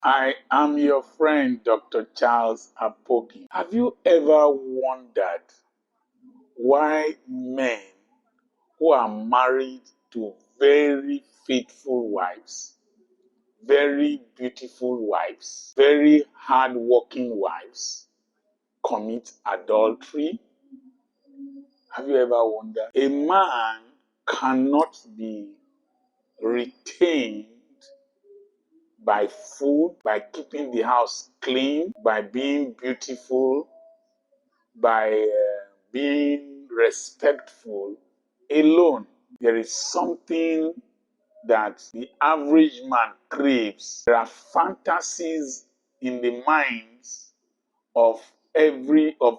I am your friend, Dr. Charles Apoki. Have you ever wondered why men who are married to very faithful wives, very beautiful wives, very hardworking wives commit adultery? Have you ever wondered? A man cannot be retained by food, by keeping the house clean, by being beautiful, by being respectful alone. There is something that the average man craves. There are fantasies in the minds of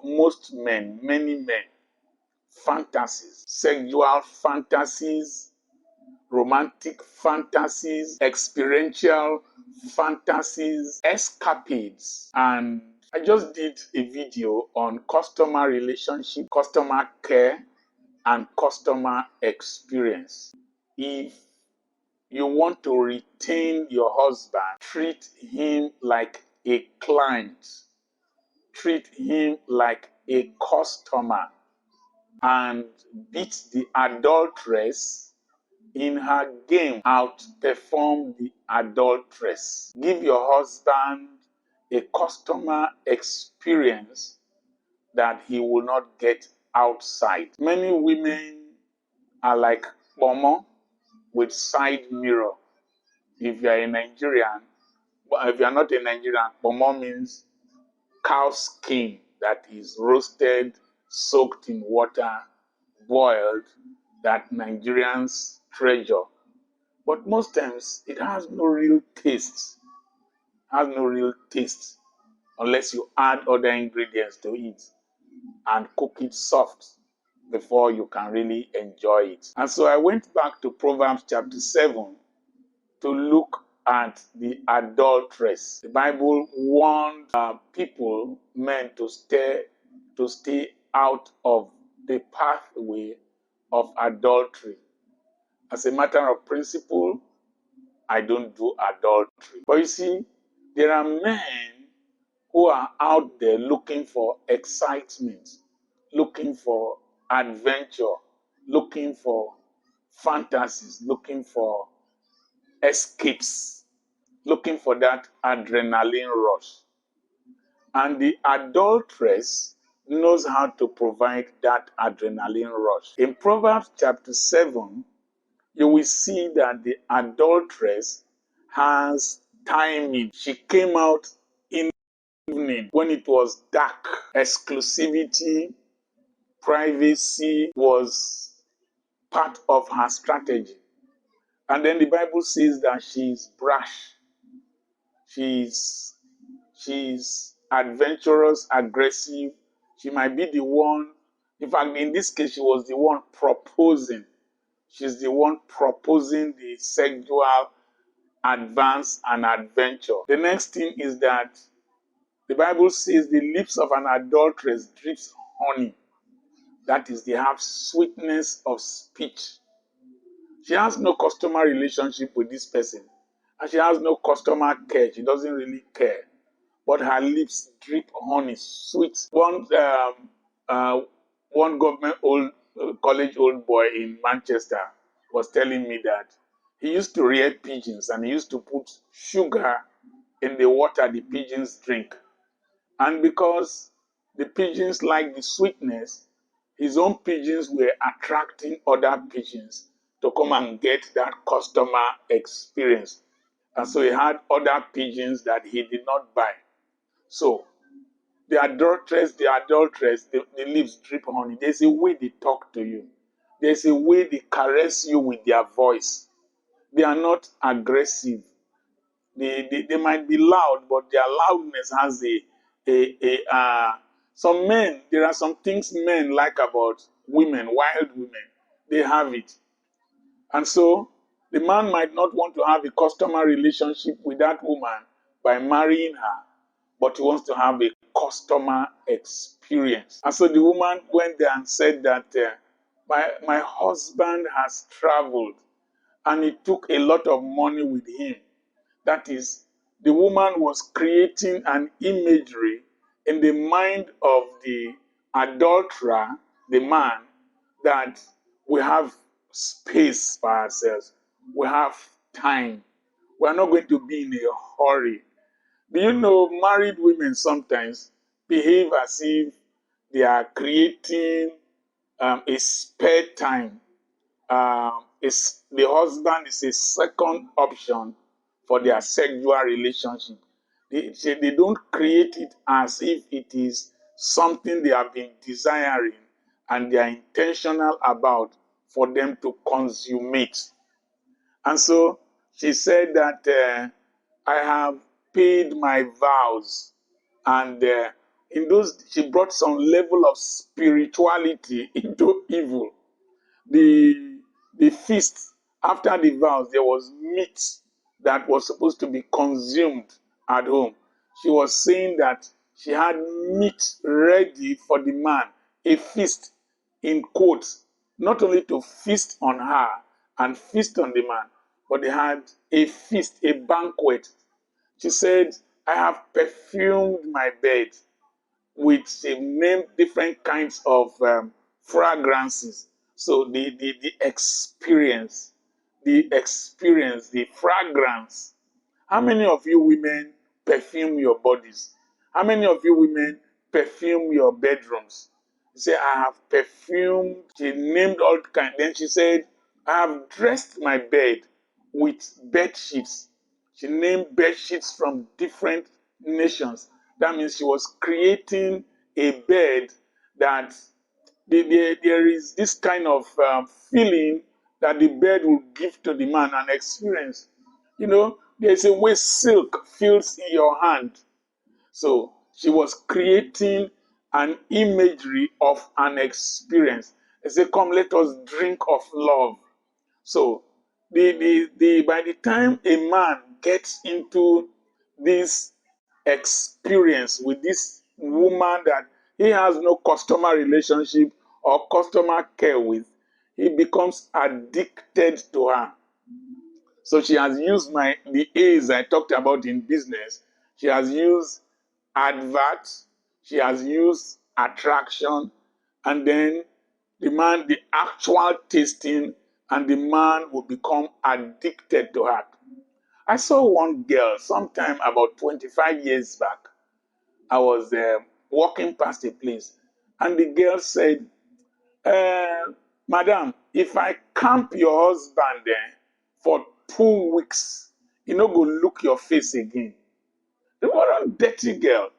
most men, many men. Fantasies, sexual fantasies, romantic fantasies, experiential fantasies, escapades. And I just did a video on customer relationship, customer care, and customer experience. If you want to retain your husband, treat him like a client, treat him like a customer, and beat the adulteress in her game, outperform the adulteress. Give your husband a customer experience that he will not get outside. Many women are like Pomo with side mirror. If you are a Nigerian, but if you are not a Nigerian, Pomo means cow skin that is roasted, soaked in water, boiled, that Nigerians treasure. But most times it has no real taste. Has no real taste unless you add other ingredients to it and cook it soft before you can really enjoy it. And so I went back to Proverbs chapter 7 to look at the adulteress. The Bible warned people, men, to stay out of the pathway of adultery. As a matter of principle, I don't do adultery. But you see, there are men who are out there looking for excitement, looking for adventure, looking for fantasies, looking for escapes, looking for that adrenaline rush. And the adulteress knows how to provide that adrenaline rush. In Proverbs chapter 7, you will see that the adulteress has timing. She came out in the evening when it was dark. Exclusivity, privacy was part of her strategy. And then the Bible says that she's brash. She's adventurous, aggressive. She might be the one. In fact, in this case, she was the one proposing. She's the one proposing the sexual advance and adventure. The next thing is that the Bible says the lips of an adulteress drips honey. That is, they have sweetness of speech. She has no customer relationship with this person. And she has no customer care. She doesn't really care. But her lips drip honey, sweet. One government college old boy in Manchester was telling me that he used to rear pigeons and he used to put sugar in the water the pigeons drink. And because the pigeons like the sweetness, his own pigeons were attracting other pigeons to come and get that customer experience. And so he had other pigeons that he did not buy. So the adulteress, the lips drip honey. There's a way they talk to you. There's a way they caress you with their voice. They are not aggressive. They might be loud, but their loudness has some men, there are some things men like about women, wild women. They have it. And so the man might not want to have a customer relationship with that woman by marrying her, but he wants to have a customer experience. And so the woman went there and said that my husband has traveled and he took a lot of money with him. That is, the woman was creating an imagery in the mind of the adulterer, the man, that we have space for ourselves, we have time, we are not going to be in a hurry. Do you know married women sometimes behave as if they are creating a spare time? The husband is a second option for their sexual relationship. They don't create it as if it is something they have been desiring and they are intentional about for them to consummate. And so she said that I have paid my vows. And in those, she brought some level of spirituality into evil. The feast, after the vows, there was meat that was supposed to be consumed at home. She was saying that she had meat ready for the man, a feast in quotes, not only to feast on her and feast on the man, but they had a feast, a banquet. She said, I have perfumed my bed with, she named different kinds of fragrances. So the experience, the fragrance. How many of you women perfume your bodies? How many of you women perfume your bedrooms? She said, I have perfumed. She named all kinds. Then she said, I have dressed my bed with bed sheets. She named bed sheets from different nations. That means she was creating a bed that there is this kind of feeling that the bed will give to the man an experience. You know, there's a way silk feels in your hand. So she was creating an imagery of an experience. They say, come, let us drink of love. So by the time a man gets into this experience with this woman that he has no customer relationship or customer care with, he becomes addicted to her. So she has used the A's I talked about in business. She has used advert, she has used attraction, and then the actual tasting, and the man will become addicted to her. I saw one girl sometime about 25 years back. I was walking past a place, and the girl said, Madam, if I camp your husband for 2 weeks, he no go look your face again. The one dirty girl,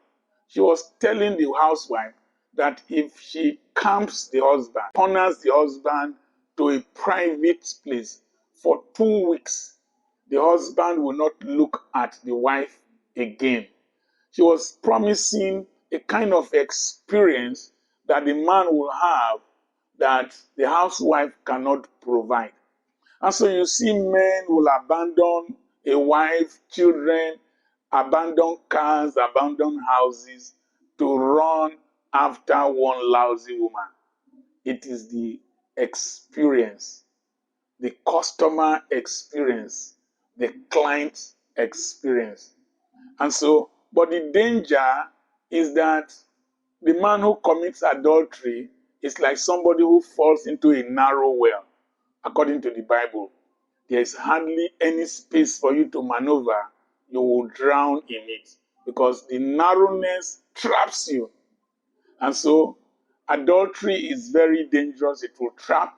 she was telling the housewife that if she camps the husband, corners the husband to a private place for 2 weeks, the husband will not look at the wife again. She was promising a kind of experience that the man will have that the housewife cannot provide. And so you see men will abandon a wife, children, abandon cars, abandon houses to run after one lousy woman. It is the experience, the customer experience, the client experience. And so, but the danger is that the man who commits adultery is like somebody who falls into a narrow well, according to the Bible. There is hardly any space for you to maneuver. You will drown in it because the narrowness traps you. And so, adultery is very dangerous. It will trap